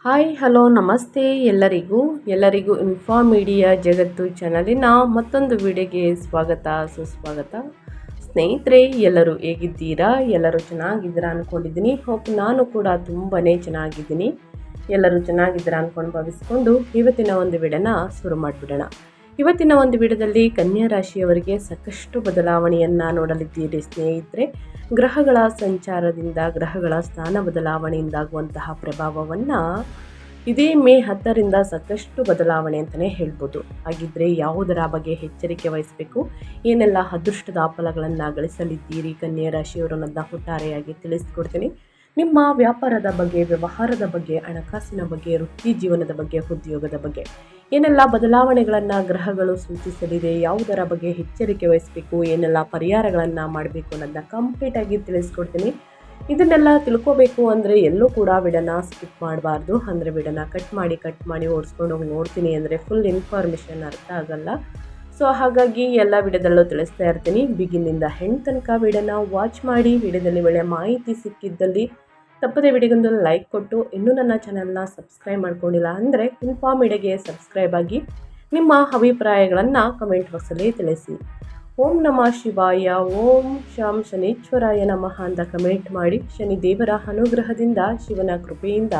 Hi hello ನಮಸ್ತೆ ಎಲ್ಲರಿಗೂ inform media ಜಗತ್ತು ಚಾನಲಿನ ಮತ್ತೊಂದು ವಿಡಿಯೋಗೆ ಸ್ವಾಗತ ಸುಸ್ವಾಗತ. ಸ್ನೇಹಿತರೆ, ಎಲ್ಲರೂ ಹೇಗಿದ್ದೀರಾ? ಎಲ್ಲರೂ ಚೆನ್ನಾಗಿದ್ದೀರಾ ಅಂದ್ಕೊಂಡಿದ್ದೀನಿ. ಹೋಪ್ ನಾನು ಕೂಡ ತುಂಬಾ ಚೆನ್ನಾಗಿದ್ದೀನಿ. ಎಲ್ಲರೂ ಚೆನ್ನಾಗಿದ್ದೀರಾ ಅಂದ್ಕೊಂಡು ಭಾವಿಸ್ಕೊಂಡು ಇವತ್ತಿನ ಒಂದು ವಿಡಿಯೋನ ಶುರು ಮಾಡಿಬಿಡೋಣ. ಇವತ್ತಿನ ಒಂದು ವಿಡಿಯೋದಲ್ಲಿ ಕನ್ಯಾ ರಾಶಿಯವರಿಗೆ ಸಾಕಷ್ಟು ಬದಲಾವಣೆಯನ್ನು ನೋಡಲಿದ್ದೀರಿ ಸ್ನೇಹಿತರೆ. ಗ್ರಹಗಳ ಸಂಚಾರದಿಂದ, ಗ್ರಹಗಳ ಸ್ಥಾನ ಬದಲಾವಣೆಯಿಂದಾಗುವಂತಹ ಪ್ರಭಾವವನ್ನು ಇದೇ ಮೇ 10ರಿಂದ ಸಾಕಷ್ಟು ಬದಲಾವಣೆ ಅಂತಲೇ ಹೇಳ್ಬೋದು. ಹಾಗಿದ್ರೆ ಯಾವುದರ ಬಗ್ಗೆ ಎಚ್ಚರಿಕೆ ವಹಿಸಬೇಕು, ಏನೆಲ್ಲ ಅದೃಷ್ಟದ ಫಲಗಳನ್ನು ಗಳಿಸಲಿದ್ದೀರಿ ಕನ್ಯಾ ರಾಶಿಯವರು ಅನ್ನೋದನ್ನ ಒಟ್ಟಾರೆಯಾಗಿ ತಿಳಿಸ್ಕೊಡ್ತೀನಿ. ನಿಮ್ಮ ವ್ಯಾಪಾರದ ಬಗ್ಗೆ, ವ್ಯವಹಾರದ ಬಗ್ಗೆ, ಹಣಕಾಸಿನ ಬಗ್ಗೆ, ವೃತ್ತಿ ಜೀವನದ ಬಗ್ಗೆ, ಉದ್ಯೋಗದ ಬಗ್ಗೆ ಏನೆಲ್ಲ ಬದಲಾವಣೆಗಳನ್ನು ಗ್ರಹಗಳು ಸೂಚಿಸಲಿದೆ, ಯಾವುದರ ಬಗ್ಗೆ ಎಚ್ಚರಿಕೆ ವಹಿಸಬೇಕು, ಏನೆಲ್ಲ ಪರಿಹಾರಗಳನ್ನು ಮಾಡಬೇಕು ಅನ್ನೋದನ್ನ ಕಂಪ್ಲೀಟಾಗಿ ತಿಳಿಸ್ಕೊಡ್ತೀನಿ. ಇದನ್ನೆಲ್ಲ ತಿಳ್ಕೋಬೇಕು ಅಂದರೆ ಎಲ್ಲೂ ಕೂಡ ವಿಡಿಯೋನ ಸ್ಕಿಪ್ ಮಾಡಬಾರ್ದು. ಅಂದರೆ ವಿಡಿಯೋನ ಕಟ್ ಮಾಡಿ ಓಡಿಸ್ಕೊಂಡು ಹೋಗಿ ನೋಡ್ತೀನಿ ಅಂದರೆ ಫುಲ್ ಇನ್ಫಾರ್ಮೇಷನ್ ಅರ್ಥ ಆಗಲ್ಲ. ಸೊ ಹಾಗಾಗಿ ಎಲ್ಲ ವಿಡಿಯೋದಲ್ಲೂ ತಿಳಿಸ್ತಾ ಇರ್ತೀನಿ. ಬಿಗಿನಿಂದ ಹೆಣ್ಣು ತನಕ ವಿಡಿಯೋನ ವಾಚ್ ಮಾಡಿ. ವಿಡಿಯೋದಲ್ಲಿ ಒಳ್ಳೆಯ ಮಾಹಿತಿ ಸಿಕ್ಕಿದ್ದಲ್ಲಿ ತಪ್ಪದೆ ವಿಡಿಯೋಗೊಂದು ಲೈಕ್ ಕೊಟ್ಟು, ಇನ್ನೂ ನನ್ನ ಚಾನಲ್ನ ಸಬ್ಸ್ಕ್ರೈಬ್ ಮಾಡ್ಕೊಂಡಿಲ್ಲ ಅಂದರೆ ಇನ್ಫಾರ್ಮ್ ಮೀಡಿಯಾಗೆ ಸಬ್ಸ್ಕ್ರೈಬ್ ಆಗಿ ನಿಮ್ಮ ಅಭಿಪ್ರಾಯಗಳನ್ನು ಕಮೆಂಟ್ ಬಾಕ್ಸಲ್ಲಿ ತಿಳಿಸಿ. ಓಂ ನಮಃ ಶಿವಾಯ, ಓಂ ಶಾಂ ಶನೀಶ್ವರಾಯ ನಮಃ ಅಂತ ಕಮೆಂಟ್ ಮಾಡಿ. ಶನಿ ದೇವರ ಅನುಗ್ರಹದಿಂದ, ಶಿವನ ಕೃಪೆಯಿಂದ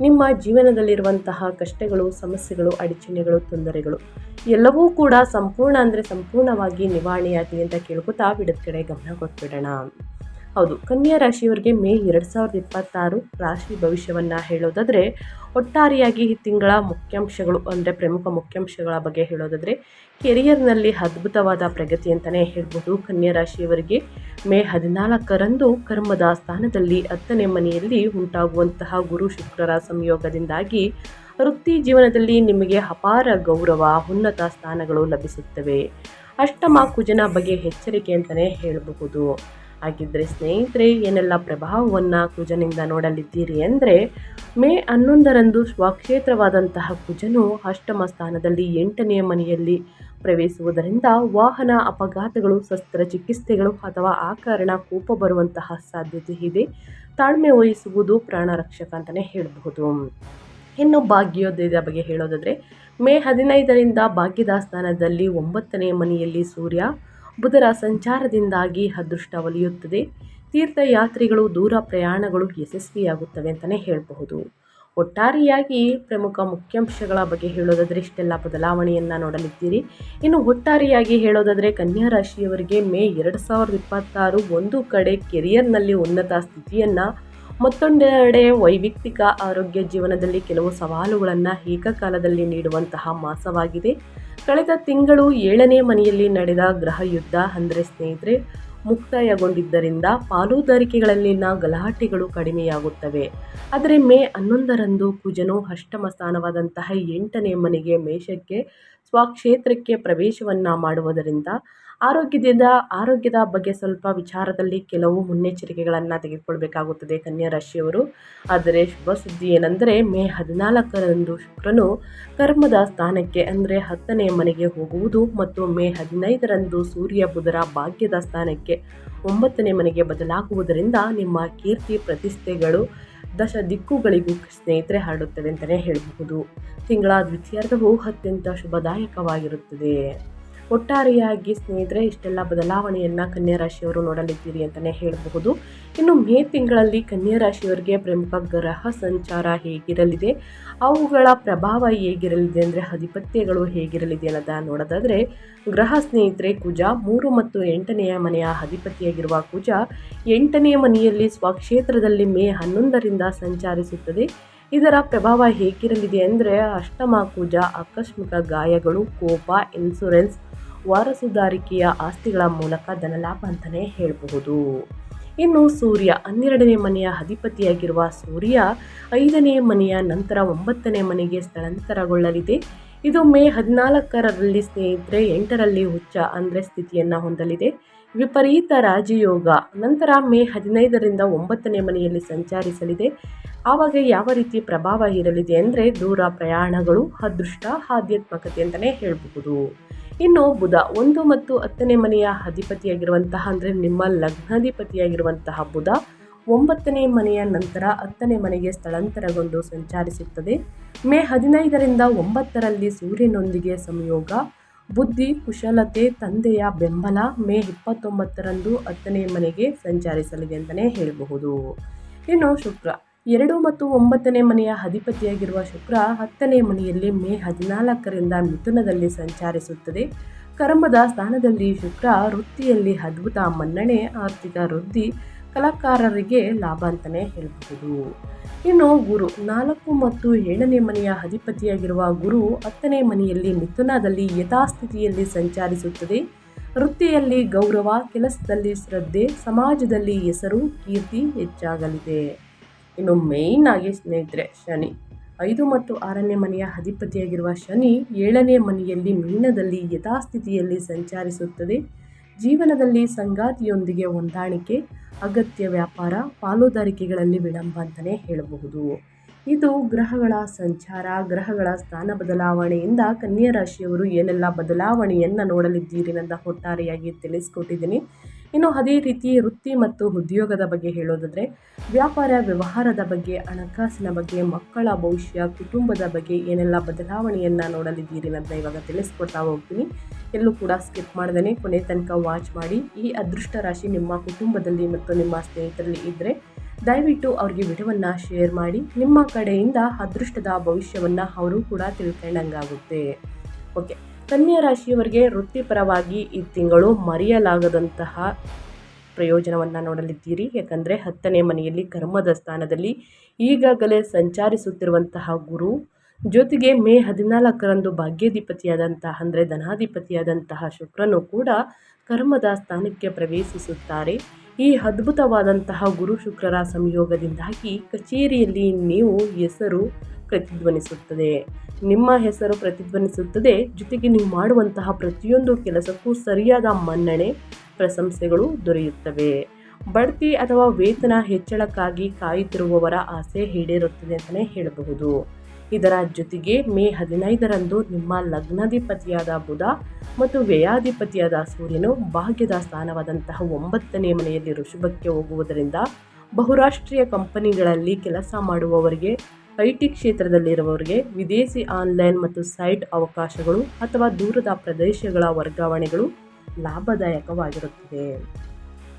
ನಿಮ್ಮ ಜೀವನದಲ್ಲಿರುವಂತಹ ಕಷ್ಟಗಳು, ಸಮಸ್ಯೆಗಳು, ಅಡಚಣೆಗಳು, ತೊಂದರೆಗಳು ಎಲ್ಲವೂ ಕೂಡ ಸಂಪೂರ್ಣವಾಗಿ ನಿವಾರಣೆಯಾಗಲಿ ಅಂತ ಕೇಳ್ಕೊತಾ ವಿಡಿಯೋದ ಕಡೆ ಗಮನ ಕೊಟ್ಬಿಡೋಣ. ಹೌದು, ಕನ್ಯಾ ರಾಶಿಯವರಿಗೆ ಮೇ 2026 ರಾಶಿ ಭವಿಷ್ಯವನ್ನು ಹೇಳೋದಾದರೆ, ಒಟ್ಟಾರೆಯಾಗಿ ಈ ತಿಂಗಳ ಮುಖ್ಯಾಂಶಗಳು ಅಂದರೆ ಪ್ರಮುಖ ಮುಖ್ಯಾಂಶಗಳ ಬಗ್ಗೆ ಹೇಳೋದಾದರೆ, ಕೆರಿಯರ್ನಲ್ಲಿ ಅದ್ಭುತವಾದ ಪ್ರಗತಿ ಅಂತಲೇ ಹೇಳ್ಬೋದು. ಕನ್ಯಾ ರಾಶಿಯವರಿಗೆ ಮೇ 14ರಂದು ಕರ್ಮದ ಸ್ಥಾನದಲ್ಲಿ 10ನೇ ಮನೆಯಲ್ಲಿ ಉಂಟಾಗುವಂತಹ ಗುರು ಶುಕ್ರರ ಸಂಯೋಗದಿಂದಾಗಿ ವೃತ್ತಿ ಜೀವನದಲ್ಲಿ ನಿಮಗೆ ಅಪಾರ ಗೌರವ, ಉನ್ನತ ಸ್ಥಾನಗಳು ಲಭಿಸುತ್ತವೆ. ಅಷ್ಟಮ ಕುಜನ ಬಗ್ಗೆ ಎಚ್ಚರಿಕೆ ಅಂತಲೇ ಹೇಳಬಹುದು. ಹಾಗಿದ್ದರೆ ಸ್ನೇಹಿತರೆ, ಏನೆಲ್ಲ ಪ್ರಭಾವವನ್ನು ಕುಜನಿಂದ ನೋಡಲಿದ್ದೀರಿ ಅಂದರೆ, ಮೇ 11ರಂದು ಸ್ವಕ್ಷೇತ್ರವಾದಂತಹ ಕುಜನು ಅಷ್ಟಮ ಸ್ಥಾನದಲ್ಲಿ 8ನೇ ಮನೆಯಲ್ಲಿ ಪ್ರವೇಶಿಸುವುದರಿಂದ ವಾಹನ ಅಪಘಾತಗಳು, ಶಸ್ತ್ರಚಿಕಿತ್ಸೆಗಳು ಅಥವಾ ಆಕಾರಣ ಕೋಪ ಬರುವಂತಹ ಸಾಧ್ಯತೆ ಇದೆ. ತಾಳ್ಮೆ ವಹಿಸುವುದು ಪ್ರಾಣರಕ್ಷಕ ಅಂತಲೇ ಹೇಳಬಹುದು. ಇನ್ನು ಭಾಗ್ಯೋದಯದ ಬಗ್ಗೆ ಹೇಳೋದಾದರೆ, ಮೇ 15ರಿಂದ ಭಾಗ್ಯದ ಸ್ಥಾನದಲ್ಲಿ 9ನೇ ಮನೆಯಲ್ಲಿ ಸೂರ್ಯ ಬುಧರ ಸಂಚಾರದಿಂದಾಗಿ ಅದೃಷ್ಟ ಒಲಿಯುತ್ತದೆ. ತೀರ್ಥಯಾತ್ರೆಗಳು, ದೂರ ಪ್ರಯಾಣಗಳು ಯಶಸ್ವಿಯಾಗುತ್ತವೆ ಅಂತಲೇ ಹೇಳಬಹುದು. ಒಟ್ಟಾರೆಯಾಗಿ ಪ್ರಮುಖ ಮುಖ್ಯಾಂಶಗಳ ಬಗ್ಗೆ ಹೇಳೋದಾದರೆ ಇಷ್ಟೆಲ್ಲ ಬದಲಾವಣೆಯನ್ನು ನೋಡಲಿದ್ದೀರಿ. ಇನ್ನು ಒಟ್ಟಾರೆಯಾಗಿ ಹೇಳೋದಾದರೆ ಕನ್ಯಾ ರಾಶಿಯವರಿಗೆ ಮೇ 2026 ಒಂದು ಕಡೆ ಕೆರಿಯರ್ನಲ್ಲಿ ಉನ್ನತ ಸ್ಥಿತಿಯನ್ನು, ಮತ್ತೊಂದೆಡೆ ವೈಯಕ್ತಿಕ ಆರೋಗ್ಯ ಜೀವನದಲ್ಲಿ ಕೆಲವು ಸವಾಲುಗಳನ್ನು ಏಕಕಾಲದಲ್ಲಿ ನೀಡುವಂತಹ ಮಾಸವಾಗಿದೆ. ಕಳೆದ ತಿಂಗಳು 7ನೇ ಮನೆಯಲ್ಲಿ ನಡೆದ ಗ್ರಹ ಯುದ್ಧ ಅಂದರೆ ಸ್ನೇಹಿತರೆ ಮುಕ್ತಾಯಗೊಂಡಿದ್ದರಿಂದ ಪಾಲುದಾರಿಕೆಗಳಲ್ಲಿನ ಗಲಾಟೆಗಳು ಕಡಿಮೆಯಾಗುತ್ತವೆ. ಆದರೆ ಮೇ 11ರಂದು ಕುಜನು ಅಷ್ಟಮ ಸ್ಥಾನವಾದಂತಹ 8ನೇ ಮನೆಗೆ ಮೇಷಕ್ಕೆ ಸ್ವಕ್ಷೇತ್ರಕ್ಕೆ ಪ್ರವೇಶವನ್ನು ಮಾಡುವುದರಿಂದ ಆರೋಗ್ಯದ ಬಗ್ಗೆ ಸ್ವಲ್ಪ ವಿಚಾರದಲ್ಲಿ ಕೆಲವು ಮುನ್ನೆಚ್ಚರಿಕೆಗಳನ್ನು ತೆಗೆದುಕೊಳ್ಬೇಕಾಗುತ್ತದೆ ಕನ್ಯಾ ರಾಶಿಯವರು. ಆದರೆ ಶುಭ ಸುದ್ದಿ ಏನೆಂದರೆ, ಮೇ 14ರಂದು ಶುಕ್ರನು ಕರ್ಮದ ಸ್ಥಾನಕ್ಕೆ ಅಂದರೆ 10ನೇ ಮನೆಗೆ ಹೋಗುವುದು ಮತ್ತು ಮೇ 15ರಂದು ಸೂರ್ಯ ಬುಧರ ಭಾಗ್ಯದ ಸ್ಥಾನಕ್ಕೆ 9ನೇ ಮನೆಗೆ ಬದಲಾಗುವುದರಿಂದ ನಿಮ್ಮ ಕೀರ್ತಿ ಪ್ರತಿಷ್ಠೆಗಳು ದಶ ದಿಕ್ಕುಗಳಿಗೂ ಸ್ನೇಹಿತರೆ ಹರಡುತ್ತವೆ ಅಂತಲೇ ಹೇಳಬಹುದು. ತಿಂಗಳ ದ್ವಿತೀಯಾರ್ಧವು ಅತ್ಯಂತ ಶುಭದಾಯಕವಾಗಿರುತ್ತದೆ. ಒಟ್ಟಾರೆಯಾಗಿ ಸ್ನೇಹಿತರೆ ಇಷ್ಟೆಲ್ಲ ಬದಲಾವಣೆಯನ್ನು ಕನ್ಯಾ ರಾಶಿಯವರು ನೋಡಲಿದ್ದೀರಿ ಅಂತಲೇ ಹೇಳಬಹುದು. ಇನ್ನು ಮೇ ತಿಂಗಳಲ್ಲಿ ಕನ್ಯಾ ರಾಶಿಯವರಿಗೆ ಪ್ರಮುಖ ಗ್ರಹ ಸಂಚಾರ ಹೇಗಿರಲಿದೆ, ಅವುಗಳ ಪ್ರಭಾವ ಹೇಗಿರಲಿದೆ ಅಂದರೆ ಅಧಿಪತ್ಯಗಳು ಹೇಗಿರಲಿದೆ ಅನ್ನೋದನ್ನು ನೋಡೋದಾದರೆ, ಗ್ರಹ ಸ್ನೇಹಿತರೆ ಕುಜ 3 ಮತ್ತು 8ನೇ ಮನೆಯ ಅಧಿಪತಿಯಾಗಿರುವ ಕುಜ 8ನೇ ಮನೆಯಲ್ಲಿ ಸ್ವಕ್ಷೇತ್ರದಲ್ಲಿ ಮೇ 11ರಿಂದ ಸಂಚರಿಸುತ್ತದೆ. ಇದರ ಪ್ರಭಾವ ಹೇಗಿರಲಿದೆ ಅಂದರೆ ಅಷ್ಟಮ ಕುಜ ಆಕಸ್ಮಿಕ ಗಾಯಗಳು, ಕೋಪ, ಇನ್ಶೂರೆನ್ಸ್, ವಾರಸುದಾರಿಕೆಯ ಆಸ್ತಿಗಳ ಮೂಲಕ ಧನಲಾಭ ಅಂತಲೇ ಹೇಳಬಹುದು. ಇನ್ನು ಸೂರ್ಯ 12ನೇ ಮನೆಯ ಅಧಿಪತಿಯಾಗಿರುವ ಸೂರ್ಯ 5ನೇ ಮನೆಯ ನಂತರ 9ನೇ ಮನೆಗೆ ಸ್ಥಳಾಂತರಗೊಳ್ಳಲಿದೆ. ಇದು ಮೇ 14ರಲ್ಲಿ ಸ್ನೇಹಿತರೆ 8ರಲ್ಲಿ ಉಚ್ಚ ಅಂದರೆ ಸ್ಥಿತಿಯನ್ನು ಹೊಂದಲಿದೆ. ವಿಪರೀತ ರಾಜಯೋಗ ನಂತರ ಮೇ 15ರಿಂದ 9ನೇ ಮನೆಯಲ್ಲಿ ಸಂಚರಿಸಲಿದೆ. ಆವಾಗ ಯಾವ ರೀತಿ ಪ್ರಭಾವ ಇರಲಿದೆ ಅಂದರೆ ದೂರ ಪ್ರಯಾಣಗಳು, ಅದೃಷ್ಟ, ಆಧ್ಯಾತ್ಮಿಕತೆ ಅಂತಲೇ ಹೇಳಬಹುದು. ಇನ್ನು ಬುಧ 1 ಮತ್ತು 10ನೇ ಮನೆಯ ಅಧಿಪತಿಯಾಗಿರುವಂತಹ ಅಂದರೆ ನಿಮ್ಮ ಲಗ್ನಾಧಿಪತಿಯಾಗಿರುವಂತಹ ಬುಧ 9ನೇ ಮನೆಯ ನಂತರ 10ನೇ ಮನೆಗೆ ಸ್ಥಳಾಂತರಗೊಂಡು ಸಂಚರಿಸುತ್ತದೆ. ಮೇ 15ರಿಂದ 9ರಲ್ಲಿ ಸೂರ್ಯನೊಂದಿಗೆ ಸಂಯೋಗ. ಬುದ್ಧಿ, ಕುಶಲತೆ, ತಂದೆಯ ಬೆಂಬಲ ಮೇ 29ರಂದು 10ನೇ ಮನೆಗೆ ಸಂಚರಿಸಲಿದೆ ಅಂತಲೇ ಹೇಳಬಹುದು. ಇನ್ನು ಶುಕ್ರ 2 ಮತ್ತು 9ನೇ ಮನೆಯ ಅಧಿಪತಿಯಾಗಿರುವ ಶುಕ್ರ 10ನೇ ಮನೆಯಲ್ಲಿ ಮೇ 14ರಿಂದ ಮಿಥುನದಲ್ಲಿ ಸಂಚರಿಸುತ್ತದೆ. ಕರ್ಮದ ಸ್ಥಾನದಲ್ಲಿ ಶುಕ್ರ ವೃತ್ತಿಯಲ್ಲಿ ಅದ್ಭುತ ಮನ್ನಣೆ, ಆರ್ಥಿಕ ವೃದ್ಧಿ, ಕಲಾಕಾರರಿಗೆ ಲಾಭ ಅಂತಲೇ ಹೇಳಬಹುದು. ಇನ್ನು ಗುರು 4 ಮತ್ತು 7ನೇ ಮನೆಯ ಅಧಿಪತಿಯಾಗಿರುವ ಗುರು 10ನೇ ಮನೆಯಲ್ಲಿ ಮಿಥುನದಲ್ಲಿ ಯಥಾಸ್ಥಿತಿಯಲ್ಲಿ ಸಂಚರಿಸುತ್ತದೆ. ವೃತ್ತಿಯಲ್ಲಿ ಗೌರವ, ಕೆಲಸದಲ್ಲಿ ಶ್ರದ್ಧೆ, ಸಮಾಜದಲ್ಲಿ ಹೆಸರು, ಕೀರ್ತಿ ಹೆಚ್ಚಾಗಲಿದೆ. ಇನ್ನು ಮೇಯ್ನ್ ಆಗಿ ಸ್ನೇಹಿತರೆ, ಶನಿ 5 ಮತ್ತು 6ನೇ ಮನೆಯ ಅಧಿಪತಿಯಾಗಿರುವ ಶನಿ 7ನೇ ಮನೆಯಲ್ಲಿ ಮೀನದಲ್ಲಿ ಯಥಾಸ್ಥಿತಿಯಲ್ಲಿ ಸಂಚರಿಸುತ್ತದೆ. ಜೀವನದಲ್ಲಿ ಸಂಗಾತಿಯೊಂದಿಗೆ ಹೊಂದಾಣಿಕೆ, ಅಗತ್ಯ ವ್ಯಾಪಾರ, ಪಾಲುದಾರಿಕೆಗಳಲ್ಲಿ ವಿಳಂಬ ಅಂತಲೇ ಹೇಳಬಹುದು. ಇದು ಗ್ರಹಗಳ ಸಂಚಾರ, ಗ್ರಹಗಳ ಸ್ಥಾನ ಬದಲಾವಣೆಯಿಂದ ಕನ್ಯಾ ರಾಶಿಯವರು ಏನೆಲ್ಲ ಬದಲಾವಣೆಯನ್ನು ನೋಡಲಿದ್ದೀರಿ ಅಂತ ಒಟ್ಟಾರೆಯಾಗಿ ತಿಳಿಸ್ಕೊಟ್ಟಿದ್ದೀನಿ. ಇನ್ನು ಅದೇ ರೀತಿ ವೃತ್ತಿ ಮತ್ತು ಉದ್ಯೋಗದ ಬಗ್ಗೆ ಹೇಳೋದಾದರೆ, ವ್ಯಾಪಾರ ವ್ಯವಹಾರದ ಬಗ್ಗೆ, ಹಣಕಾಸಿನ ಬಗ್ಗೆ, ಮಕ್ಕಳ ಭವಿಷ್ಯ, ಕುಟುಂಬದ ಬಗ್ಗೆ ಏನೆಲ್ಲ ಬದಲಾವಣೆಯನ್ನು ನೋಡಲಿದ್ದೀರಿ ಅಂತ ಇವಾಗ ತಿಳಿಸ್ಕೊಡ್ತಾ ಹೋಗ್ತೀನಿ. ಎಲ್ಲೂ ಕೂಡ ಸ್ಕಿಪ್ ಮಾಡ್ದೇ ಕೊನೆ ತನಕ ವಾಚ್ ಮಾಡಿ. ಈ ಅದೃಷ್ಟ ರಾಶಿ ನಿಮ್ಮ ಕುಟುಂಬದಲ್ಲಿ ಮತ್ತು ನಿಮ್ಮ ಸ್ನೇಹಿತರಲ್ಲಿ ಇದ್ದರೆ ದಯವಿಟ್ಟು ಅವ್ರಿಗೆ ವಿಡಿಯೋವನ್ನು ಶೇರ್ ಮಾಡಿ. ನಿಮ್ಮ ಕಡೆಯಿಂದ ಅದೃಷ್ಟದ ಭವಿಷ್ಯವನ್ನು ಅವರು ಕೂಡ ತಿಳ್ಕೊಂಡಂಗಾಗುತ್ತೆ. ಓಕೆ, ಕನ್ಯಾ ರಾಶಿಯವರಿಗೆ ವೃತ್ತಿಪರವಾಗಿ ಈ ತಿಂಗಳು ಮರೆಯಲಾಗದಂತಹ ಪ್ರಯೋಜನವನ್ನು ನೋಡಲಿದ್ದೀರಿ. ಯಾಕಂದರೆ 10ನೇ ಮನೆಯಲ್ಲಿ ಕರ್ಮದ ಸ್ಥಾನದಲ್ಲಿ ಈಗಾಗಲೇ ಸಂಚರಿಸುತ್ತಿರುವಂತಹ ಗುರು, ಜೊತೆಗೆ ಮೇ 14ರಂದು ಭಾಗ್ಯಾಧಿಪತಿಯಾದಂತಹ ಅಂದರೆ ಧನಾಧಿಪತಿಯಾದಂತಹ ಶುಕ್ರನು ಕೂಡ ಕರ್ಮದ ಸ್ಥಾನಕ್ಕೆ ಪ್ರವೇಶಿಸುತ್ತಾರೆ. ಈ ಅದ್ಭುತವಾದಂತಹ ಗುರು ಶುಕ್ರರ ಸಂಯೋಗದಿಂದಾಗಿ ಕಚೇರಿಯಲ್ಲಿ ನೀವು ಹೆಸರು ಪ್ರತಿಧ್ವನಿಸುತ್ತದೆ, ನಿಮ್ಮ ಹೆಸರು ಪ್ರತಿಧ್ವನಿಸುತ್ತದೆ. ಜೊತೆಗೆ ನೀವು ಮಾಡುವಂತಹ ಪ್ರತಿಯೊಂದು ಕೆಲಸಕ್ಕೂ ಸರಿಯಾದ ಮನ್ನಣೆ, ಪ್ರಶಂಸೆಗಳು ದೊರೆಯುತ್ತವೆ. ಬಡ್ತಿ ಅಥವಾ ವೇತನ ಹೆಚ್ಚಳಕ್ಕಾಗಿ ಕಾಯುತ್ತಿರುವವರ ಆಸೆ ಈಡೇರುತ್ತದೆ ಅಂತಲೇ ಹೇಳಬಹುದು. ಇದರ ಜೊತೆಗೆ ಮೇ 15ರಂದು ನಿಮ್ಮ ಲಗ್ನಾಧಿಪತಿಯಾದ ಬುಧ ಮತ್ತು ವ್ಯಯಾಧಿಪತಿಯಾದ ಸೂರ್ಯನು ಭಾಗ್ಯದ ಸ್ಥಾನವಾದಂತಹ 9ನೇ ಮನೆಯಲ್ಲಿ ಋಷಭಕ್ಕೆ ಹೋಗುವುದರಿಂದ ಬಹುರಾಷ್ಟ್ರೀಯ ಕಂಪನಿಗಳಲ್ಲಿ ಕೆಲಸ ಮಾಡುವವರಿಗೆ, IT ಕ್ಷೇತ್ರದಲ್ಲಿರುವವರಿಗೆ ವಿದೇಶಿ ಆನ್ಲೈನ್ ಮತ್ತು ಸೈಟ್ ಅವಕಾಶಗಳು ಅಥವಾ ದೂರದ ಪ್ರದೇಶಗಳ ವರ್ಗಾವಣೆಗಳು ಲಾಭದಾಯಕವಾಗಿರುತ್ತದೆ.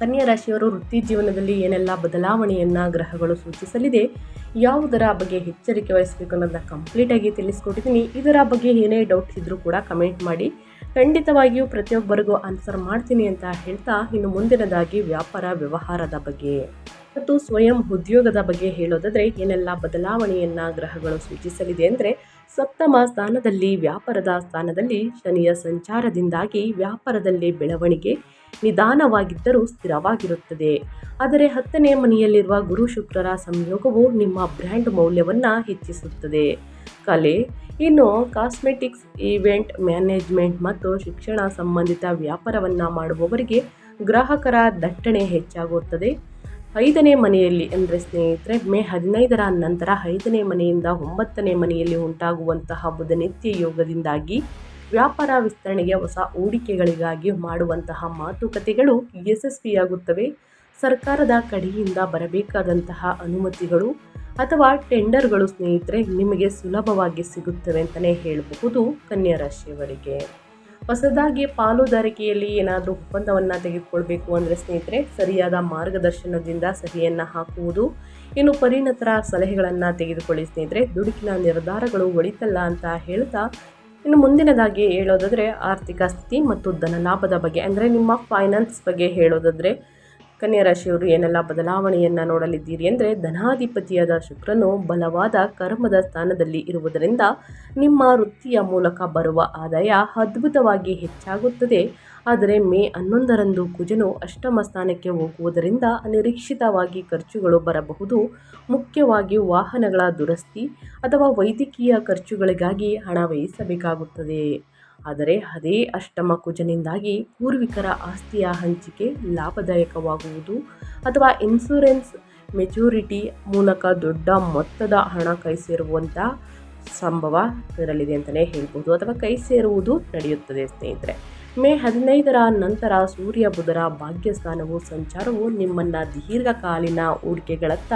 ಕನ್ಯಾ ರಾಶಿಯವರು ವೃತ್ತಿ ಜೀವನದಲ್ಲಿ ಏನೆಲ್ಲ ಬದಲಾವಣೆಯನ್ನು ಗ್ರಹಗಳು ಸೂಚಿಸಲಿದೆ, ಯಾವುದರ ಬಗ್ಗೆ ಎಚ್ಚರಿಕೆ ವಹಿಸಬೇಕು ಅನ್ನೋದನ್ನ ಕಂಪ್ಲೀಟಾಗಿ ತಿಳಿಸ್ಕೊಟ್ಟಿದ್ದೀನಿ. ಇದರ ಬಗ್ಗೆ ಏನೇ ಡೌಟ್ಸ್ ಇದ್ದರೂ ಕೂಡ ಕಮೆಂಟ್ ಮಾಡಿ, ಖಂಡಿತವಾಗಿಯೂ ಪ್ರತಿಯೊಬ್ಬರಿಗೂ ಆನ್ಸರ್ ಮಾಡ್ತೀನಿ ಅಂತ ಹೇಳ್ತಾ, ಇನ್ನು ಮುಂದಿನದಾಗಿ ವ್ಯಾಪಾರ ವ್ಯವಹಾರದ ಬಗ್ಗೆ ಮತ್ತು ಸ್ವಯಂ ಉದ್ಯೋಗದ ಬಗ್ಗೆ ಹೇಳೋದಾದರೆ ಏನೆಲ್ಲ ಬದಲಾವಣೆಯನ್ನು ಗ್ರಹಗಳು ಸೂಚಿಸಲಿದೆ ಅಂದರೆ, ಸಪ್ತಮ ಸ್ಥಾನದಲ್ಲಿ ವ್ಯಾಪಾರದ ಸ್ಥಾನದಲ್ಲಿ ಶನಿಯ ಸಂಚಾರದಿಂದಾಗಿ ವ್ಯಾಪಾರದಲ್ಲಿ ಬೆಳವಣಿಗೆ ನಿಧಾನವಾಗಿದ್ದರೂ ಸ್ಥಿರವಾಗಿರುತ್ತದೆ. ಆದರೆ 10ನೇ ಮನೆಯಲ್ಲಿರುವ ಗುರು ಶುಕ್ರರ ಸಂಯೋಗವು ನಿಮ್ಮ ಬ್ರ್ಯಾಂಡ್ ಮೌಲ್ಯವನ್ನು ಹೆಚ್ಚಿಸುತ್ತದೆ. ಕಲೆ, ಇನ್ನು ಕಾಸ್ಮೆಟಿಕ್ಸ್, ಈವೆಂಟ್ ಮ್ಯಾನೇಜ್ಮೆಂಟ್ ಮತ್ತು ಶಿಕ್ಷಣ ಸಂಬಂಧಿತ ವ್ಯಾಪಾರವನ್ನು ಮಾಡುವವರಿಗೆ ಗ್ರಾಹಕರ ದಟ್ಟಣೆ ಹೆಚ್ಚಾಗುತ್ತದೆ. 5ನೇ ಮನೆಯಲ್ಲಿ ಅಂದರೆ ಸ್ನೇಹಿತರೆ, ಮೇ 15ರ ನಂತರ 5ನೇ ಮನೆಯಿಂದ 9ನೇ ಮನೆಯಲ್ಲಿ ಉಂಟಾಗುವಂತಹ ಬುಧನಿತ್ಯ ಯೋಗದಿಂದಾಗಿ ವ್ಯಾಪಾರ ವಿಸ್ತರಣೆಗೆ, ಹೊಸ ಹೂಡಿಕೆಗಳಿಗಾಗಿ ಮಾಡುವಂತಹ ಮಾತುಕತೆಗಳು ಯಶಸ್ವಿಯಾಗುತ್ತವೆ. ಸರ್ಕಾರದ ಕಡೆಯಿಂದ ಬರಬೇಕಾದಂತಹ ಅನುಮತಿಗಳು ಅಥವಾ ಟೆಂಡರ್ಗಳು ಸ್ನೇಹಿತರೆ ನಿಮಗೆ ಸುಲಭವಾಗಿ ಸಿಗುತ್ತವೆ ಅಂತಲೇ ಹೇಳಬಹುದು. ಕನ್ಯಾ ರಾಶಿಯವರಿಗೆ ಹೊಸದಾಗಿ ಪಾಲುದಾರಿಕೆಯಲ್ಲಿ ಏನಾದರೂ ಒಪ್ಪಂದವನ್ನು ತೆಗೆದುಕೊಳ್ಬೇಕು ಅಂದರೆ ಸ್ನೇಹಿತರೆ, ಸರಿಯಾದ ಮಾರ್ಗದರ್ಶನದಿಂದ ಸಹಿಯನ್ನು ಹಾಕುವುದು. ಇನ್ನು ಪರಿಣತರ ಸಲಹೆಗಳನ್ನು ತೆಗೆದುಕೊಳ್ಳಿ ಸ್ನೇಹಿತರೆ. ದುಡುಕಿನ ನಿರ್ಧಾರಗಳು ಒಳಿತಲ್ಲ ಅಂತ ಹೇಳ್ತಾ, ಇನ್ನು ಮುಂದಿನದಾಗಿ ಹೇಳೋದಾದರೆ ಆರ್ಥಿಕ ಸ್ಥಿತಿ ಮತ್ತು ಧನಲಾಭದ ಬಗ್ಗೆ ಅಂದರೆ ನಿಮ್ಮ ಫೈನಾನ್ಸ್ ಬಗ್ಗೆ ಹೇಳೋದಾದರೆ, ಕನ್ಯಾ ರಾಶಿಯವರು ಏನೆಲ್ಲ ಬದಲಾವಣೆಯನ್ನು ನೋಡಲಿದ್ದೀರಿ ಅಂದರೆ, ಧನಾಧಿಪತಿಯಾದ ಶುಕ್ರನು ಬಲವಾದ ಕರ್ಮದ ಸ್ಥಾನದಲ್ಲಿ ಇರುವುದರಿಂದ ನಿಮ್ಮ ವೃತ್ತಿಯ ಮೂಲಕ ಬರುವ ಆದಾಯ ಅದ್ಭುತವಾಗಿ ಹೆಚ್ಚಾಗುತ್ತದೆ. ಆದರೆ ಮೇ 11ರಂದು ಕುಜನು ಅಷ್ಟಮ ಸ್ಥಾನಕ್ಕೆ ಹೋಗುವುದರಿಂದ ಅನಿರೀಕ್ಷಿತವಾಗಿ ಖರ್ಚುಗಳು ಬರಬಹುದು. ಮುಖ್ಯವಾಗಿ ವಾಹನಗಳ ದುರಸ್ತಿ ಅಥವಾ ವೈದ್ಯಕೀಯ ಖರ್ಚುಗಳಿಗಾಗಿ ಹಣ ವ್ಯಯಿಸಬೇಕಾಗುತ್ತದೆ. ಆದರೆ ಅದೇ ಅಷ್ಟಮ ಕುಜನಿಂದಾಗಿ ಪೂರ್ವಿಕರ ಆಸ್ತಿಯ ಹಂಚಿಕೆ ಲಾಭದಾಯಕವಾಗುವುದು ಅಥವಾ ಇನ್ಶೂರೆನ್ಸ್ ಮೆಚುರಿಟಿ ಮೂಲಕ ದೊಡ್ಡ ಮೊತ್ತದ ಹಣ ಕೈ ಸೇರುವಂಥ ಸಂಭವ ಇರಲಿದೆ ಅಂತಲೇ ಹೇಳ್ಬೋದು, ಅಥವಾ ಕೈ ಸೇರುವುದು ನಡೆಯುತ್ತದೆ ಸ್ನೇಹಿತರೆ. ಮೇ 15ರ ನಂತರ ಸೂರ್ಯ ಬುಧರ ಭಾಗ್ಯಸ್ಥಾನವು ಸಂಚಾರವು ನಿಮ್ಮನ್ನು ದೀರ್ಘಕಾಲೀನ ಹೂಡಿಕೆಗಳತ್ತ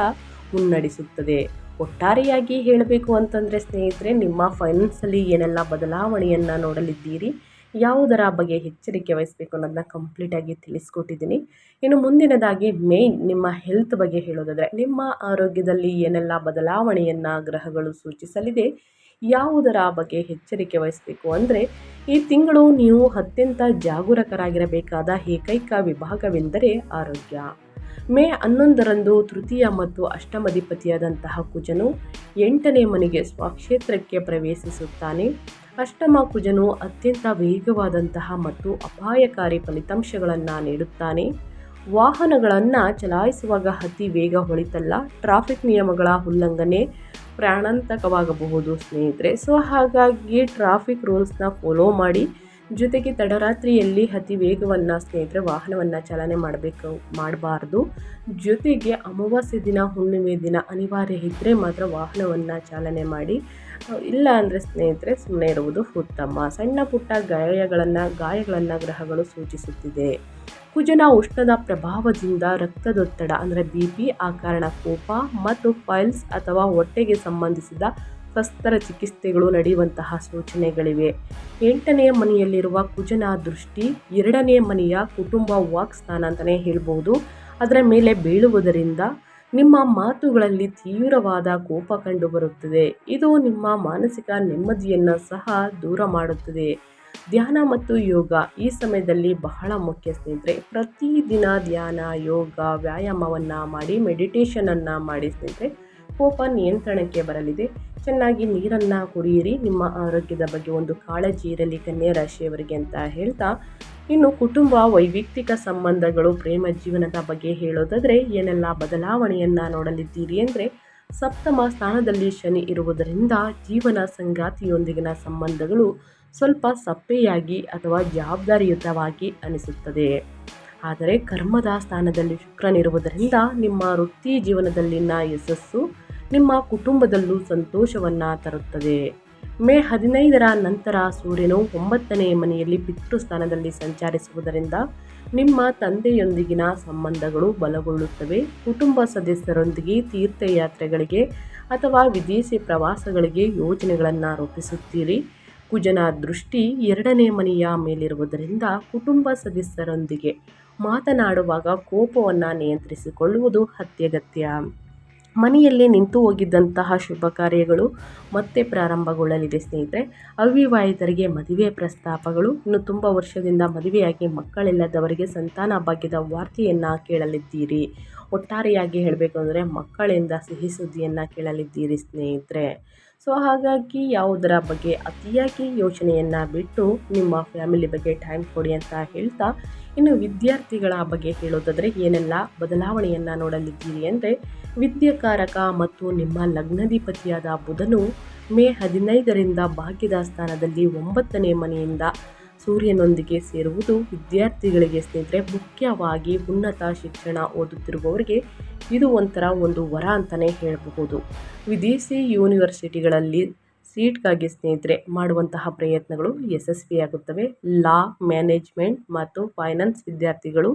ಮುನ್ನಡೆಸುತ್ತದೆ. ಒಟ್ಟಾರೆಯಾಗಿ ಹೇಳಬೇಕು ಅಂತಂದರೆ ಸ್ನೇಹಿತರೆ, ನಿಮ್ಮ ಫೈನಾನ್ಸಲ್ಲಿ ಏನೆಲ್ಲ ಬದಲಾವಣೆಯನ್ನು ನೋಡಲಿದ್ದೀರಿ, ಯಾವುದರ ಬಗ್ಗೆ ಎಚ್ಚರಿಕೆ ವಹಿಸಬೇಕು ಅನ್ನೋದನ್ನ ಕಂಪ್ಲೀಟಾಗಿ ತಿಳಿಸ್ಕೊಟ್ಟಿದ್ದೀನಿ. ಇನ್ನು ಮುಂದಿನದಾಗಿ ಮೇಯ್ನ್ ನಿಮ್ಮ ಹೆಲ್ತ್ ಬಗ್ಗೆ ಹೇಳೋದಾದರೆ, ನಿಮ್ಮ ಆರೋಗ್ಯದಲ್ಲಿ ಏನೆಲ್ಲ ಬದಲಾವಣೆಯನ್ನು ಗ್ರಹಗಳು ಸೂಚಿಸಲಿದೆ, ಯಾವುದರ ಬಗ್ಗೆ ಎಚ್ಚರಿಕೆ ವಹಿಸಬೇಕು ಅಂದರೆ, ಈ ತಿಂಗಳು ನೀವು ಅತ್ಯಂತ ಜಾಗರೂಕರಾಗಿರಬೇಕಾದ ಏಕೈಕ ವಿಭಾಗವೆಂದರೆ ಆರೋಗ್ಯ. ಮೇ 11ರಂದು ತೃತೀಯ ಮತ್ತು ಅಷ್ಟಮಾಧಿಪತಿಯಾದಂತಹ ಕುಜನು 8ನೇ ಮನೆಗೆ ಸ್ವಕ್ಷೇತ್ರಕ್ಕೆ ಪ್ರವೇಶಿಸುತ್ತಾನೆ. ಅಷ್ಟಮ ಕುಜನು ಅತ್ಯಂತ ವೇಗವಾದಂತಹ ಮತ್ತು ಅಪಾಯಕಾರಿ ಫಲಿತಾಂಶಗಳನ್ನು ನೀಡುತ್ತಾನೆ. ವಾಹನಗಳನ್ನು ಚಲಾಯಿಸುವಾಗ ಅತಿ ವೇಗ ಹೊಳಿತಲ್ಲ, ಟ್ರಾಫಿಕ್ ನಿಯಮಗಳ ಉಲ್ಲಂಘನೆ ಪ್ರಾಣಾಂತಕವಾಗಬಹುದು ಸ್ನೇಹಿತರೆ. ಸೊ ಹಾಗಾಗಿ ಟ್ರಾಫಿಕ್ ರೂಲ್ಸ್ನ ಫಾಲೋ ಮಾಡಿ, ಜೊತೆಗೆ ತಡರಾತ್ರಿಯಲ್ಲಿ ಅತಿ ವೇಗವನ್ನು ಸ್ನೇಹಿತರೆ ವಾಹನವನ್ನು ಚಾಲನೆ ಮಾಡಬಾರ್ದು. ಜೊತೆಗೆ ಅಮಾವಾಸ್ಯೆ ದಿನ, ಹುಣ್ಣಿಮೆ ದಿನ ಅನಿವಾರ್ಯ ಇದ್ದರೆ ಮಾತ್ರ ವಾಹನವನ್ನು ಚಾಲನೆ ಮಾಡಿ, ಇಲ್ಲ ಅಂದರೆ ಸ್ನೇಹಿತರೆ ಸುಮ್ಮನೆ ಇರುವುದು ಉತ್ತಮ. ಸಣ್ಣ ಪುಟ್ಟ ಗಾಯಗಳನ್ನು ಗ್ರಹಗಳು ಸೂಚಿಸುತ್ತಿದೆ. ಕುಜನ ಉಷ್ಣದ ಪ್ರಭಾವದಿಂದ ರಕ್ತದೊತ್ತಡ ಅಂದರೆ BP, ಆ ಕಾರಣ ಕೋಪ ಮತ್ತು ಫೈಲ್ಸ್ ಅಥವಾ ಹೊಟ್ಟೆಗೆ ಸಂಬಂಧಿಸಿದ ಶಸ್ತ್ರಚಿಕಿತ್ಸೆಗಳು ನಡೆಯುವಂತಹ ಸೂಚನೆಗಳಿವೆ. 8ನೇ ಮನೆಯಲ್ಲಿರುವ ಕುಜನ ದೃಷ್ಟಿ 2ನೇ ಮನೆಯ ಕುಟುಂಬ ವಾಕ್ ಸ್ಥಾನ ಅಂತಲೇ ಹೇಳ್ಬೋದು ಅದರ ಮೇಲೆ ಬೀಳುವುದರಿಂದ ನಿಮ್ಮ ಮಾತುಗಳಲ್ಲಿ ತೀವ್ರವಾದ ಕೋಪ ಕಂಡುಬರುತ್ತದೆ. ಇದು ನಿಮ್ಮ ಮಾನಸಿಕ ನೆಮ್ಮದಿಯನ್ನು ಸಹ ದೂರ ಮಾಡುತ್ತದೆ. ಧ್ಯಾನ ಮತ್ತು ಯೋಗ ಈ ಸಮಯದಲ್ಲಿ ಬಹಳ ಮುಖ್ಯ ಸ್ನೇಹಿತರೆ. ಪ್ರತಿದಿನ ಧ್ಯಾನ, ಯೋಗ, ವ್ಯಾಯಾಮವನ್ನು ಮಾಡಿ, ಮೆಡಿಟೇಷನನ್ನು ಮಾಡಿ ಸ್ನೇಹಿತರೆ, ಕೋಪ ನಿಯಂತ್ರಣಕ್ಕೆ ಬರಲಿದೆ. ಚೆನ್ನಾಗಿ ನೀರನ್ನು ಕುಡಿಯಿರಿ. ನಿಮ್ಮ ಆರೋಗ್ಯದ ಬಗ್ಗೆ ಒಂದು ಕಾಳಜಿ ಇರಲಿ ಕನ್ಯಾ ರಾಶಿಯವರಿಗೆ ಅಂತ ಹೇಳ್ತಾ, ಇನ್ನು ಕುಟುಂಬ, ವೈಯಕ್ತಿಕ ಸಂಬಂಧಗಳು, ಪ್ರೇಮ ಜೀವನದ ಬಗ್ಗೆ ಹೇಳೋದಾದರೆ ಏನೆಲ್ಲ ಬದಲಾವಣೆಯನ್ನು ನೋಡಲಿದ್ದೀರಿ ಅಂದರೆ, ಸಪ್ತಮ ಸ್ಥಾನದಲ್ಲಿ ಶನಿ ಇರುವುದರಿಂದ ಜೀವನ ಸಂಗಾತಿಯೊಂದಿಗಿನ ಸಂಬಂಧಗಳು ಸ್ವಲ್ಪ ಸಪ್ಪೆಯಾಗಿ ಅಥವಾ ಜವಾಬ್ದಾರಿಯುತವಾಗಿ ಅನಿಸುತ್ತದೆ. ಆದರೆ ಕರ್ಮದ ಸ್ಥಾನದಲ್ಲಿ ಶುಕ್ರನಿರುವುದರಿಂದ ನಿಮ್ಮ ವೃತ್ತಿ ಜೀವನದಲ್ಲಿನ ಯಶಸ್ಸು ನಿಮ್ಮ ಕುಟುಂಬದಲ್ಲೂ ಸಂತೋಷವನ್ನು ತರುತ್ತದೆ. ಮೇ 15ರ ನಂತರ ಸೂರ್ಯನು 9ನೇ ಮನೆಯಲ್ಲಿ ಪಿತೃಸ್ಥಾನದಲ್ಲಿ ಸಂಚರಿಸುವುದರಿಂದ ನಿಮ್ಮ ತಂದೆಯೊಂದಿಗಿನ ಸಂಬಂಧಗಳು ಬಲಗೊಳ್ಳುತ್ತವೆ. ಕುಟುಂಬ ಸದಸ್ಯರೊಂದಿಗೆ ತೀರ್ಥಯಾತ್ರೆಗಳಿಗೆ ಅಥವಾ ವಿದೇಶಿ ಪ್ರವಾಸಗಳಿಗೆ ಯೋಜನೆಗಳನ್ನು ರೂಪಿಸುತ್ತೀರಿ. ಕುಜನ ದೃಷ್ಟಿ 2ನೇ ಮನೆಯ ಮೇಲಿರುವುದರಿಂದ ಕುಟುಂಬ ಸದಸ್ಯರೊಂದಿಗೆ ಮಾತನಾಡುವಾಗ ಕೋಪವನ್ನು ನಿಯಂತ್ರಿಸಿಕೊಳ್ಳುವುದು ಅತ್ಯಗತ್ಯ. ಮನೆಯಲ್ಲಿ ನಿಂತು ಹೋಗಿದ್ದಂತಹ ಶುಭ ಕಾರ್ಯಗಳು ಮತ್ತೆ ಪ್ರಾರಂಭಗೊಳ್ಳಲಿದೆ ಸ್ನೇಹಿತರೆ. ಅವಿವಾಹಿತರಿಗೆ ಮದುವೆ ಪ್ರಸ್ತಾಪಗಳು, ಇನ್ನು ತುಂಬ ವರ್ಷದಿಂದ ಮದುವೆಯಾಗಿ ಮಕ್ಕಳಿಲ್ಲದವರಿಗೆ ಸಂತಾನ ಭಾಗ್ಯದ ವಾರ್ತೆಯನ್ನು ಕೇಳಲಿದ್ದೀರಿ. ಒಟ್ಟಾರೆಯಾಗಿ ಹೇಳಬೇಕು ಅಂದರೆ ಮಕ್ಕಳಿಂದ ಸಿಹಿ ಸುದ್ದಿಯನ್ನು ಕೇಳಲಿದ್ದೀರಿ ಸ್ನೇಹಿತರೆ. ಸೊ ಹಾಗಾಗಿ ಯಾವುದರ ಬಗ್ಗೆ ಅತಿಯಾಗಿ ಯೋಚನೆಯನ್ನು ಬಿಟ್ಟು ನಿಮ್ಮ ಫ್ಯಾಮಿಲಿ ಬಗ್ಗೆ ಟೈಮ್ ಕೊಡಿ ಅಂತ ಹೇಳ್ತಾ, ಇನ್ನು ವಿದ್ಯಾರ್ಥಿಗಳ ಬಗ್ಗೆ ಹೇಳೋದಾದರೆ ಏನೆಲ್ಲ ಬದಲಾವಣೆಯನ್ನು ನೋಡಲಿದ್ದೀರಿ ಅಂದರೆ, ವಿದ್ಯಾಕಾರಕ ಮತ್ತು ನಿಮ್ಮ ಲಗ್ನಾಧಿಪತಿಯಾದ ಬುಧನು ಮೇ 15ರಿಂದ ಭಾಗ್ಯದ ಸ್ಥಾನದಲ್ಲಿ 9ನೇ ಮನೆಯಿಂದ ಸೂರ್ಯನೊಂದಿಗೆ ಸೇರುವುದು ವಿದ್ಯಾರ್ಥಿಗಳಿಗೆ ಸ್ನೇಹಿತರೆ, ಮುಖ್ಯವಾಗಿ ಉನ್ನತ ಶಿಕ್ಷಣ ಓದುತ್ತಿರುವವರಿಗೆ ಇದು ಒಂಥರ ಒಂದು ವರ ಅಂತಲೇ ಹೇಳಬಹುದು. ವಿದೇಶಿ ಯೂನಿವರ್ಸಿಟಿಗಳಲ್ಲಿ ಸೀಟ್ಗಾಗಿ ಸ್ನೇಹಿತರೆ ಮಾಡುವಂತಹ ಪ್ರಯತ್ನಗಳು ಯಶಸ್ವಿಯಾಗುತ್ತವೆ. ಲಾ, ಮ್ಯಾನೇಜ್ಮೆಂಟ್ ಮತ್ತು ಫೈನಾನ್ಸ್ ವಿದ್ಯಾರ್ಥಿಗಳು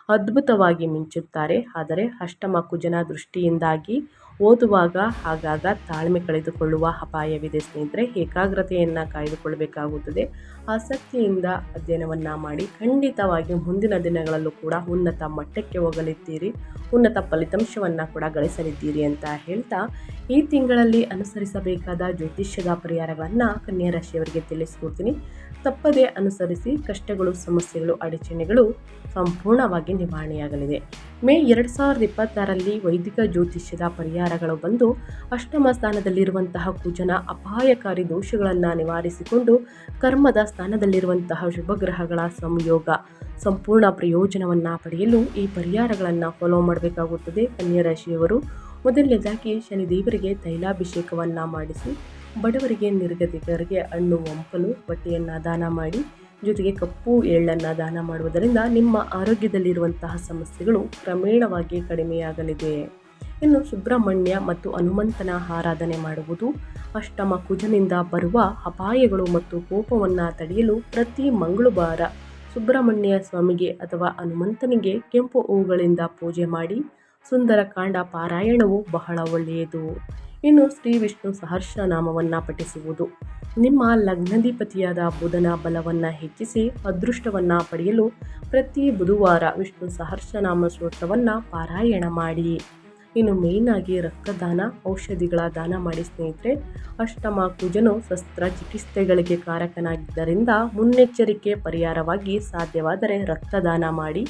ಅದ್ಭುತವಾಗಿ ಮಿಂಚುತ್ತಾರೆ. ಆದರೆ ಅಷ್ಟಮ ಕುಜನ ದೃಷ್ಟಿಯಿಂದಾಗಿ ಓದುವಾಗ ಆಗಾಗ ತಾಳ್ಮೆ ಕಳೆದುಕೊಳ್ಳುವ ಅಪಾಯವಿದೆ ಸ್ನೇಹಿತರೆ. ಏಕಾಗ್ರತೆಯನ್ನು ಕಾಯ್ದುಕೊಳ್ಳಬೇಕಾಗುತ್ತದೆ. ಆಸಕ್ತಿಯಿಂದ ಅಧ್ಯಯನವನ್ನು ಮಾಡಿ, ಖಂಡಿತವಾಗಿ ಮುಂದಿನ ದಿನಗಳಲ್ಲೂ ಕೂಡ ಉನ್ನತ ಮಟ್ಟಕ್ಕೆ ಹೋಗಲಿದ್ದೀರಿ, ಉನ್ನತ ಫಲಿತಾಂಶವನ್ನು ಕೂಡ ಗಳಿಸಲಿದ್ದೀರಿ ಅಂತ ಹೇಳ್ತಾ, ಈ ತಿಂಗಳಲ್ಲಿ ಅನುಸರಿಸಬೇಕಾದ ಜ್ಯೋತಿಷ್ಯದ ಪರಿಹಾರಗಳನ್ನು ಕನ್ಯಾ ರಾಶಿಯವರಿಗೆ ತಿಳಿಸ್ಕೊಡ್ತೀನಿ. ತಪ್ಪದೇ ಅನುಸರಿಸಿ. ಕಷ್ಟಗಳು, ಸಮಸ್ಯೆಗಳು, ಅಡಚಣೆಗಳು ಸಂಪೂರ್ಣವಾಗಿ ನಿವಾರಣೆಯಾಗಲಿದೆ. ಮೇ 2026ರಲ್ಲಿ ವೈದಿಕ ಜ್ಯೋತಿಷ್ಯದ ಪರಿಹಾರಗಳು ಬಂದು ಅಷ್ಟಮ ಸ್ಥಾನದಲ್ಲಿರುವಂತಹ ಕುಜನ ಅಪಾಯಕಾರಿ ದೋಷಗಳನ್ನು ನಿವಾರಿಸಿಕೊಂಡು ಕರ್ಮದ ಸ್ಥಾನದಲ್ಲಿರುವಂತಹ ಶುಭಗ್ರಹಗಳ ಸಂಯೋಗ ಸಂಪೂರ್ಣ ಪ್ರಯೋಜನವನ್ನು ಪಡೆಯಲು ಈ ಪರಿಹಾರಗಳನ್ನು ಫಾಲೋ ಮಾಡಬೇಕಾಗುತ್ತದೆ. ಕನ್ಯಾ ರಾಶಿಯವರು ಮೊದಲನೇದಾಗಿ ಶನಿದೇವರಿಗೆ ತೈಲಾಭಿಷೇಕವನ್ನು ಮಾಡಿಸಿ, ಬಡವರಿಗೆ, ನಿರ್ಗತಿಕರಿಗೆ ಹಣ್ಣು ಹಂಪಲು ಬಟ್ಟೆಯನ್ನು ದಾನ ಮಾಡಿ, ಜೊತೆಗೆ ಕಪ್ಪು ಎಳ್ಳನ್ನು ದಾನ ಮಾಡುವುದರಿಂದ ನಿಮ್ಮ ಆರೋಗ್ಯದಲ್ಲಿರುವಂತಹ ಸಮಸ್ಯೆಗಳು ಕ್ರಮೇಣವಾಗಿ ಕಡಿಮೆಯಾಗಲಿದೆ. ಇನ್ನು ಸುಬ್ರಹ್ಮಣ್ಯ ಮತ್ತು ಹನುಮಂತನ ಆರಾಧನೆ ಮಾಡುವುದು, ಅಷ್ಟಮ ಕುಜನಿಂದ ಬರುವ ಅಪಾಯಗಳು ಮತ್ತು ಕೋಪವನ್ನು ತಡೆಯಲು ಪ್ರತಿ ಮಂಗಳವಾರ ಸುಬ್ರಹ್ಮಣ್ಯ ಸ್ವಾಮಿಗೆ ಅಥವಾ ಹನುಮಂತನಿಗೆ ಕೆಂಪು ಹೂಗಳಿಂದ ಪೂಜೆ ಮಾಡಿ ಸುಂದರಕಾಂಡ ಪಾರಾಯಣವು ಬಹಳ ಒಳ್ಳೆಯದು. ಇನ್ನು ಶ್ರೀ ವಿಷ್ಣು ಸಹಸ್ರನಾಮವನ್ನು ಪಠಿಸುವುದು ನಿಮ್ಮ ಲಗ್ನಾಧಿಪತಿಯಾದ ಬುಧನ ಬಲವನ್ನು ಹೆಚ್ಚಿಸಿ ಅದೃಷ್ಟವನ್ನು ಪಡೆಯಲು ಪ್ರತಿ ಬುಧವಾರ ವಿಷ್ಣು ಸಹಸ್ರನಾಮ ಸ್ತೋತ್ರವನ್ನು ಪಾರಾಯಣ ಮಾಡಿ. ಇನ್ನು ಮೇಯ್ನಾಗಿ ರಕ್ತದಾನ, ಔಷಧಿಗಳ ದಾನ ಮಾಡಿ ಸ್ನೇಹಿತರೆ. ಅಷ್ಟಮ ಕುಜನು ಶಸ್ತ್ರಚಿಕಿತ್ಸೆಗಳಿಗೆ ಕಾರಕನಾಗಿದ್ದರಿಂದ ಮುನ್ನೆಚ್ಚರಿಕೆ ಪರಿಹಾರವಾಗಿ ಸಾಧ್ಯವಾದರೆ ರಕ್ತದಾನ ಮಾಡಿ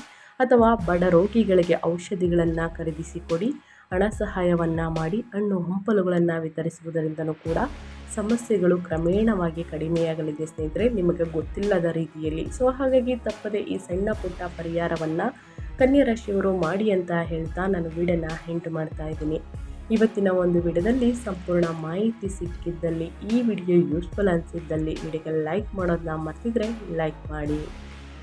ಅಥವಾ ಬಡ ರೋಗಿಗಳಿಗೆ ಔಷಧಿಗಳನ್ನು ಖರೀದಿಸಿಕೊಡಿ. ಹಣ ಸಹಾಯವನ್ನು ಮಾಡಿ ಹಣ್ಣು ಹಂಪಲುಗಳನ್ನು ವಿತರಿಸುವುದರಿಂದನೂ ಕೂಡ ಸಮಸ್ಯೆಗಳು ಕ್ರಮೇಣವಾಗಿ ಕಡಿಮೆಯಾಗಲಿದೆ ಸ್ನೇಹಿತರೆ, ನಿಮಗೆ ಗೊತ್ತಿಲ್ಲದ ರೀತಿಯಲ್ಲಿ. ಸೊ ಹಾಗಾಗಿ ತಪ್ಪದೆ ಈ ಸಣ್ಣ ಪುಟ್ಟ ಪರಿಹಾರವನ್ನು ಕನ್ಯಾ ರಾಶಿಯವರು ಮಾಡಿ ಅಂತ ಹೇಳ್ತಾ ನಾನು ವಿಡಿಯೋನ ಎಂಡ್ ಮಾಡ್ತಾ ಇದ್ದೀನಿ. ಇವತ್ತಿನ ಒಂದು ವಿಡಿಯೋದಲ್ಲಿ ಸಂಪೂರ್ಣ ಮಾಹಿತಿ ಸಿಕ್ಕಿದ್ದಲ್ಲಿ, ಈ ವಿಡಿಯೋ ಯೂಸ್ಫುಲ್ ಅನಿಸಿದ್ದಲ್ಲಿ ವಿಡಿಯೋಗೆ ಲೈಕ್ ಮಾಡೋದನ್ನ ಮರ್ತಿದ್ರೆ ಲೈಕ್ ಮಾಡಿ.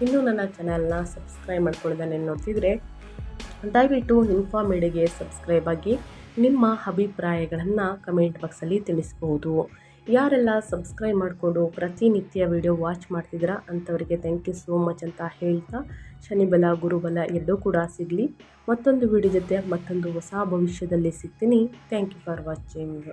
ಇನ್ನೂ ನನ್ನ ಚಾನಲ್ನ ಸಬ್ಸ್ಕ್ರೈಬ್ ಮಾಡ್ಕೊಳ್ಳೋದನ್ನೇ ನೋಡ್ತಿದ್ರೆ ದಯವಿಟ್ಟು ಇನ್ಫಾ ಮೀಡಿಯಾಗೆ ಸಬ್ಸ್ಕ್ರೈಬ್ ಆಗಿ ನಿಮ್ಮ ಅಭಿಪ್ರಾಯಗಳನ್ನು ಕಮೆಂಟ್ ಬಾಕ್ಸಲ್ಲಿ ತಿಳಿಸ್ಬೋದು. ಯಾರೆಲ್ಲ ಸಬ್ಸ್ಕ್ರೈಬ್ ಮಾಡಿಕೊಂಡು ಪ್ರತಿನಿತ್ಯ ವಿಡಿಯೋ ವಾಚ್ ಮಾಡ್ತಿದ್ದೀರಾ ಅಂಥವರಿಗೆ ಥ್ಯಾಂಕ್ ಯು ಸೋ ಮಚ್ ಅಂತ ಹೇಳ್ತಾ, ಶನಿಬಲ ಗುರುಬಲ ಎರಡೂ ಕೂಡ ಸಿಗಲಿ. ಮತ್ತೊಂದು ವಿಡಿಯೋ ಜೊತೆ ಮತ್ತೊಂದು ಹೊಸ ಭವಿಷ್ಯದಲ್ಲಿ ಸಿಗ್ತೀನಿ. Thank you for watching.